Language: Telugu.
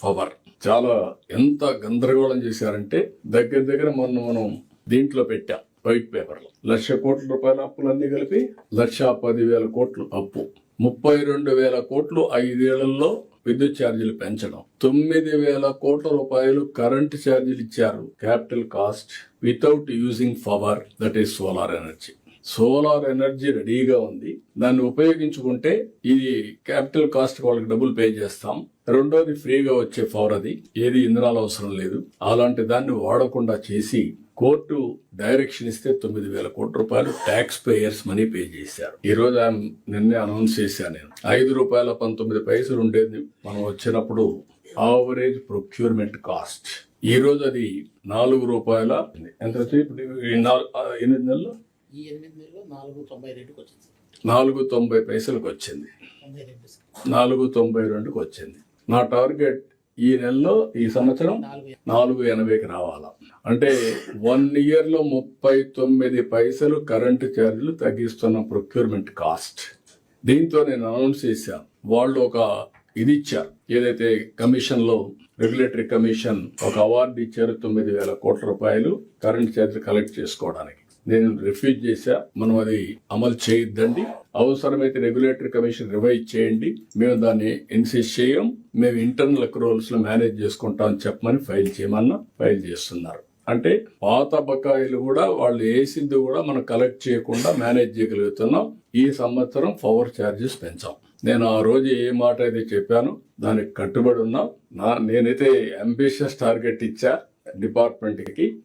పవర్ చాలా ఎంత గందరగోళం చేశారంటే దగ్గర మనం దీంట్లో పెట్టాం వైట్ పేపర్ లో 1,00,000 కోట్ల రూపాయల అప్పులన్నీ కలిపి 1,10,000 కోట్లు అప్పు, 32,000 కోట్లు 5 ఏళ్లలో విద్యుత్ ఛార్జీలు పెంచడం, 9,000 కోట్ల రూపాయలు కరెంటు ఛార్జీలు ఇచ్చారు. Capital cost without using power, that is solar energy. Solar energy రెడీగా ఉంది, దాన్ని ఉపయోగించుకుంటే ఇది క్యాపిటల్ కాస్ట్ వాళ్ళకి డబ్బులు పే చేస్తాం. రెండోది ఫ్రీగా వచ్చే పవర్, అది ఏది ఇంధనాలు అవసరం లేదు. అలాంటి దాన్ని వాడకుండా చేసి కోర్టు డైరెక్షన్ ఇస్తే 9,000 కోట్ల రూపాయలు ట్యాక్స్ పేయర్స్ మనీ పే చేశారు. ఈ రోజు నిన్నే అనౌన్స్ చేశాను నేను, ₹5.19 ఉండేది మనం వచ్చినప్పుడు ఆవరేజ్ ప్రొక్యూర్మెంట్ కాస్ట్. ఈ రోజు అది ₹4 ఎంత వచ్చింది? ఇప్పుడు 8 నెలలు ఈ 8 నెలల్లో 4.92కి వచ్చింది. 4.90 వచ్చింది. 4.92కి వచ్చింది. నా టార్గెట్ ఈ నెలలో, ఈ సంవత్సరం 4.80కి రావాలా. అంటే 1 ఇయర్ లో 39 పైసలు కరెంటు ఛార్జీలు తగ్గిస్తున్న ప్రొక్యూర్మెంట్ కాస్ట్. దీంతో నేను అనౌన్స్ చేశాను. వాళ్ళు ఒక ఇది ఇచ్చారు, ఏదైతే కమిషన్ లో రెగ్యులేటరీ కమిషన్ ఒక అవార్డు ఇచ్చారు, 9,000 కోట్ల రూపాయలు కరెంట్ ఛార్జీలు కలెక్ట్ చేసుకోవడానికి. నేను రిఫ్యూజ్ చేశా. మనం అది అమలు చేయొద్దండి, అవసరమైతే రెగ్యులేటరీ కమిషన్ రివైజ్ చేయండి, మేము దాన్ని ఇన్సిస్ట్ చేయం, మేము ఇంటర్నల్ అక్రూవల్స్ లో మేనేజ్ చేసుకుంటాం అని చెప్పమని ఫైల్ చేయమన్నా ఫైల్ చేస్తున్నారు. అంటే పాత బకాయిలు కూడా వాళ్ళు వేసింది కూడా మనం కలెక్ట్ చేయకుండా మేనేజ్ చేయగలుగుతున్నాం. ఈ సంవత్సరం పవర్ ఛార్జెస్ పెంచాం. నేను ఆ రోజు ఏ మాట అయితే చెప్పానో దానికి కట్టుబడి ఉన్నాం. నేనైతే అంబిషియస్ టార్గెట్ ఇచ్చా డిపార్ట్మెంట్ కి.